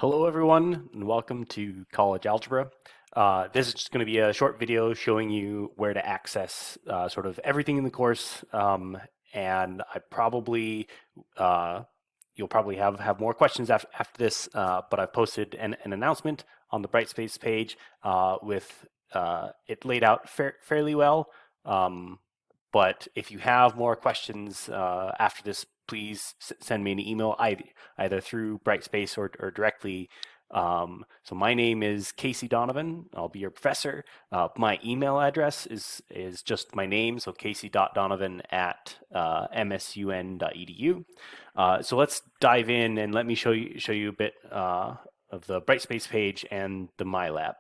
Hello everyone and welcome to College Algebra. This is just going to be a short video showing you where to access sort of everything in the course, and uh, you'll probably have more questions after this, but I've posted an announcement on the Brightspace page with it laid out fairly well. Um, but if you have more questions after this, please send me an email either through Brightspace or directly. So my name is Casey Donovan. I'll be your professor. My email address is just my name, so casey.donovan at msun.edu. So let's dive in and let me show you a bit of the Brightspace page and the MyLab.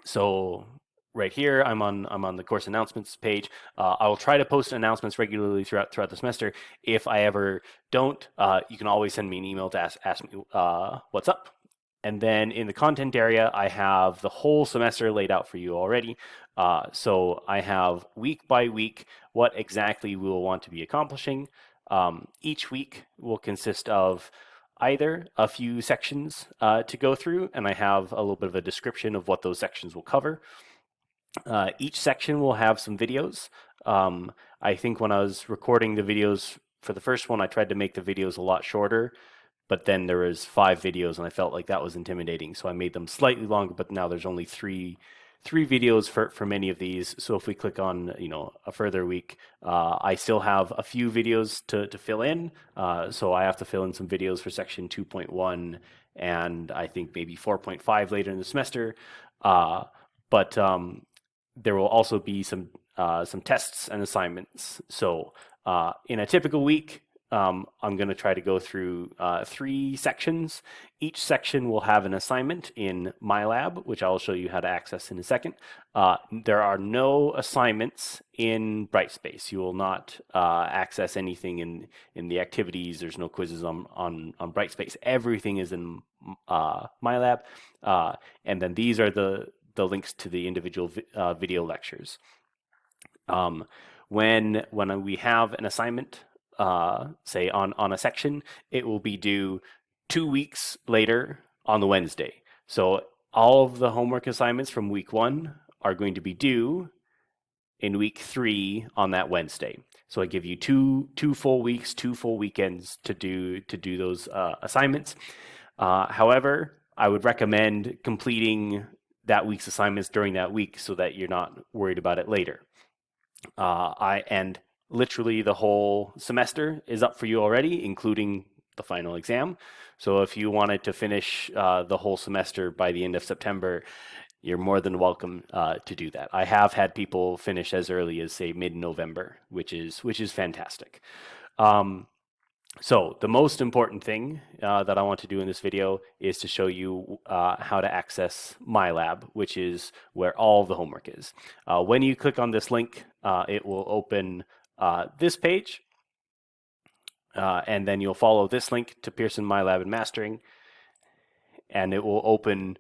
So right here, I'm on the course announcements page. I will try to post announcements regularly throughout the semester. If I ever don't, you can always send me an email to ask me what's up. And then in the content area, I have the whole semester laid out for you already. So I have week by week what exactly we will want to be accomplishing. Each week will consist of either a few sections to go through, and I have a little bit of a description of what those sections will cover. Each section will have some videos. I think when I was recording the videos for the first one, I tried to make the videos a lot shorter, but then there was 5 videos and I felt like that was intimidating. So I made them slightly longer, but now there's only three videos for many of these. So if we click on, a further week, I still have a few videos to fill in. So I have to fill in some videos for section 2.1 and I think maybe 4.5 later in the semester. But there will also be some tests and assignments. So in a typical week, I'm going to try to go through 3 sections. Each section will have an assignment in MyLab, which I'll show you how to access in a second. There are no assignments in Brightspace. You will not access anything in the activities. There's no quizzes on Brightspace. Everything is in MyLab. And then these are the links to the individual video lectures. When we have an assignment, say on a section, it will be due 2 weeks later on the Wednesday. So all of the homework assignments from week 1 are going to be due in week 3 on that Wednesday. So I give you two full weeks, 2 full weekends to do those assignments. However, I would recommend completing that week's assignments during that week so that you're not worried about it later. And literally the whole semester is up for you already, including the final exam. So if you wanted to finish the whole semester by the end of September, you're more than welcome to do that. I have had people finish as early as, say, mid-November, which is fantastic. So the most important thing that I want to do in this video is to show you how to access MyLab, which is where all of the homework is. When you click on this link, it will open this page, and then you'll follow this link to Pearson MyLab and Mastering, and it will open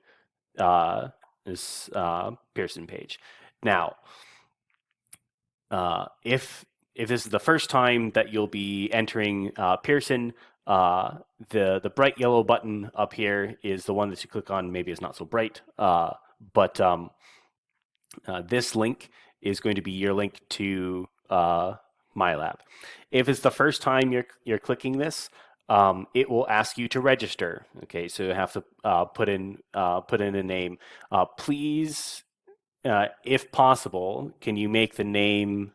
this Pearson page. Now, if this is the first time that you'll be entering Pearson, the bright yellow button up here is the one that you click on. Maybe it's not so bright, but this link is going to be your link to MyLab. If it's the first time you're clicking this, it will ask you to register. Okay, so you have to put in a name. Please, if possible, can you make the name?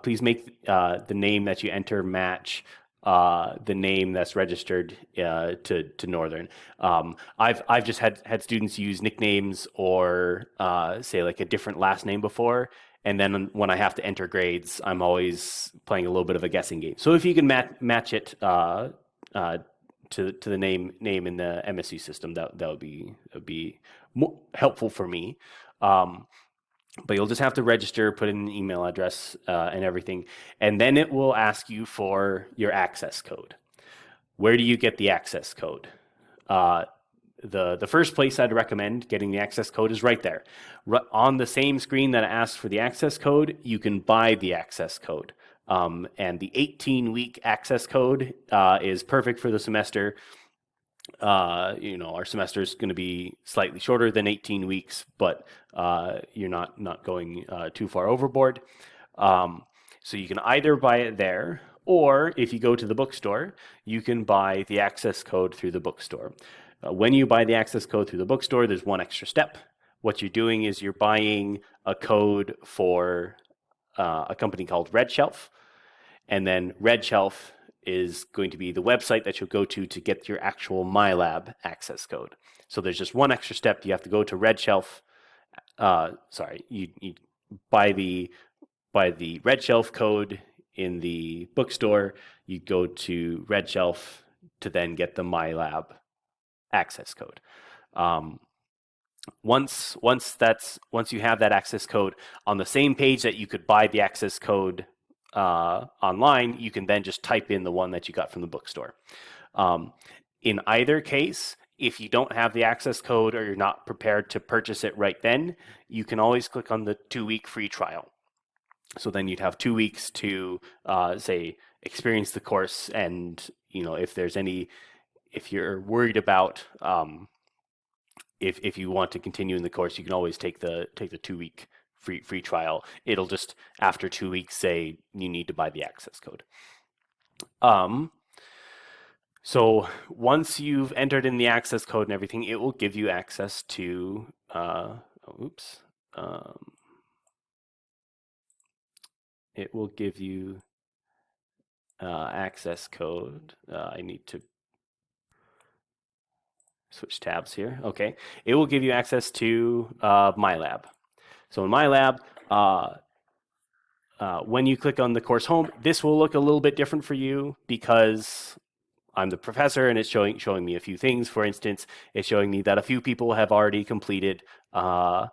Please make the name that you enter match the name that's registered to Northern. I've just had students use nicknames or say like a different last name before, and then when I have to enter grades, I'm always playing a little bit of a guessing game. So if you can match it to the name in the MSU system, that would be more helpful for me. But you'll just have to register, put in an email address and everything, and then it will ask you for your access code. Where do you get the access code? The first place I'd recommend getting the access code is right there. On the same screen that asks for the access code, you can buy the access code. And the 18-week access code is perfect for the semester. Our semester is going to be slightly shorter than 18 weeks, but you're not going too far overboard. Um, so you can either buy it there, or if you go to the bookstore, you can buy the access code through the bookstore. When you buy the access code through the bookstore, there's one extra step. What you're doing is you're buying a code for a company called Red Shelf, and then Red Shelf is going to be the website that you'll go to get your actual MyLab access code. So there's just one extra step. You have to go to Red Shelf. You buy the Red Shelf code in the bookstore. You go to Red Shelf to then get the MyLab access code. Once you have that access code on the same page that you could buy the access code online, you can then just type in the one that you got from the bookstore. In either case, if you don't have the access code or you're not prepared to purchase it right then, you can always click on the 2-week free trial. So then you'd have 2 weeks to say experience the course, and if you're worried about if you want to continue in the course, you can always take the 2-week free trial. It'll just after 2 weeks say you need to buy the access code. So once you've entered in the access code and everything, it will give you access to it will give you access code. I need to switch tabs here. Okay, it will give you access to MyLab. So in MyLab, when you click on the course home, this will look a little bit different for you because I'm the professor and it's showing me a few things. For instance, it's showing me that a few people have already completed the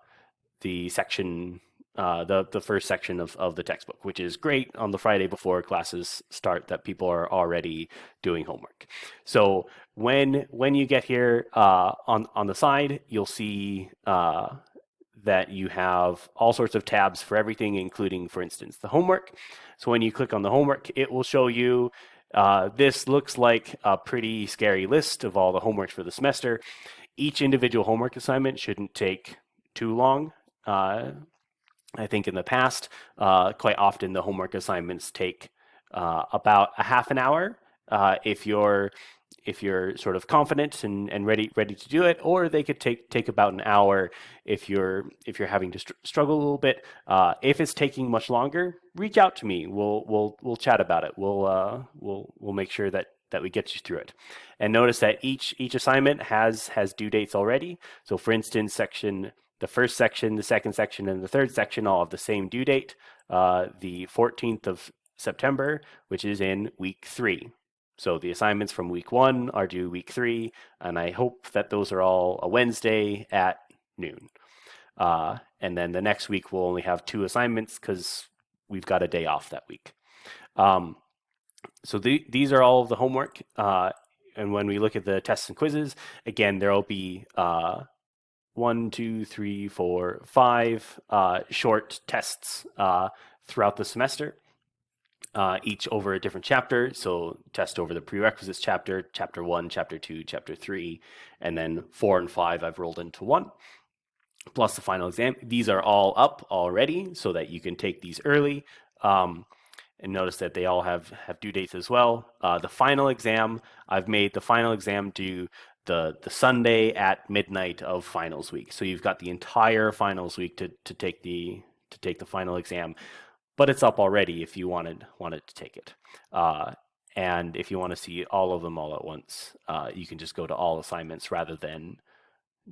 section, the first section of the textbook, which is great on the Friday before classes start, that people are already doing homework. So when you get here on the side, you'll see that you have all sorts of tabs for everything, including, for instance, the homework. So when you click on the homework, it will show you this looks like a pretty scary list of all the homework for the semester. Each individual homework assignment shouldn't take too long. I think in the past, quite often the homework assignments take about a half an hour if you're sort of confident and ready to do it, or they could take about an hour if you're having to struggle a little bit. If it's taking much longer, reach out to me. We'll chat about it. We'll make sure that we get you through it. And notice that each assignment has due dates already. So for instance, the first section, the second section, and the third section all have the same due date, the 14th of September, which is in week 3. So the assignments from week 1 are due week 3, and I hope that those are all a Wednesday at noon. And then the next week we'll only have 2 assignments because we've got a day off that week. So these are all of the homework. And when we look at the tests and quizzes, again, there will be 1, 2, 3, 4, 5 short tests throughout the semester. Each over a different chapter. So test over the prerequisites chapter, chapter 1, chapter 2, chapter 3, and then 4 and 5 I've rolled into 1, plus the final exam. These are all up already so that you can take these early. And notice that they all have due dates as well. The final exam, I've made the final exam due the Sunday at midnight of finals week. So you've got the entire finals week to take the final exam. But it's up already if you wanted to take it. And if you want to see all of them all at once, you can just go to all assignments rather than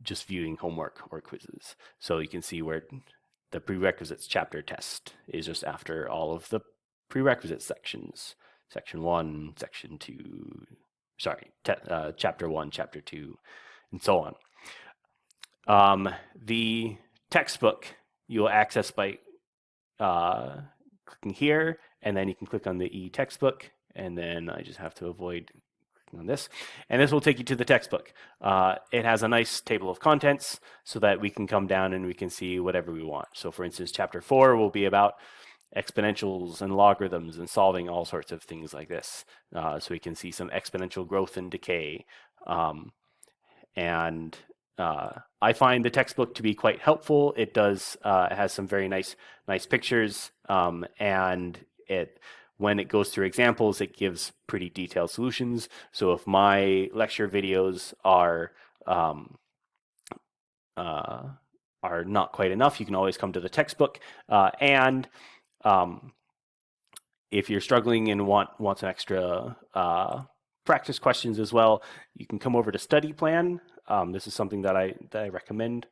just viewing homework or quizzes. So you can see where the prerequisites chapter test is just after all of the prerequisite sections. Section 1, Section 2, Chapter 1, Chapter 2, and so on. The textbook you'll access by clicking here, and then you can click on the e-textbook, and then I just have to avoid clicking on this, and this will take you to the textbook. It has a nice table of contents so that we can come down and we can see whatever we want. So for instance, chapter 4 will be about exponentials and logarithms and solving all sorts of things like this. So we can see some exponential growth and decay. And I find the textbook to be quite helpful. It does it has some very nice pictures, and when it goes through examples, it gives pretty detailed solutions. So if my lecture videos um, uh, are not quite enough, you can always come to the textbook. And if you're struggling and want some extra practice questions as well, you can come over to Study Plan. This is something that I recommend.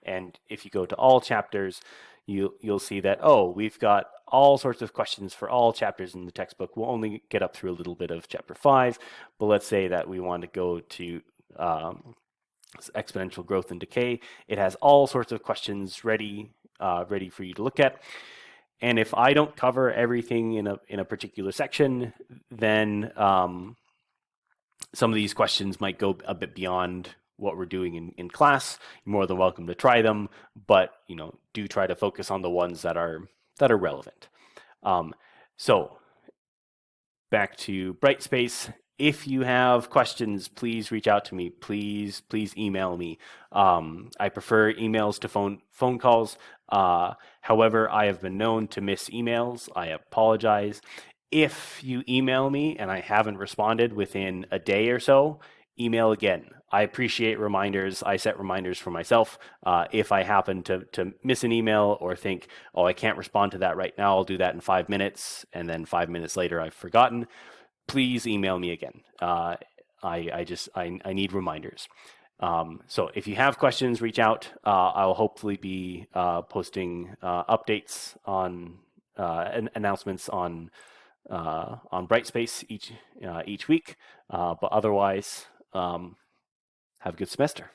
And if you go to all chapters, you'll see that, oh, we've got all sorts of questions for all chapters in the textbook. We'll only get up through a little bit of chapter 5, but let's say that we want to go to exponential growth and decay. It has all sorts of questions ready for you to look at. And if I don't cover everything in a particular section, then some of these questions might go a bit beyond what we're doing in class. You're more than welcome to try them, but do try to focus on the ones that are relevant. So back to Brightspace. If you have questions, please reach out to me. Please email me. I prefer emails to phone calls. However, I have been known to miss emails. I apologize. If you email me and I haven't responded within a day or so, email again. I appreciate reminders. I set reminders for myself. If I happen to miss an email or think, oh, I can't respond to that right now, I'll do that in 5 minutes, and then 5 minutes later I've forgotten, please email me again. I need reminders. So if you have questions, reach out. I'll hopefully be posting updates on announcements on Brightspace each week. But otherwise, have a good semester.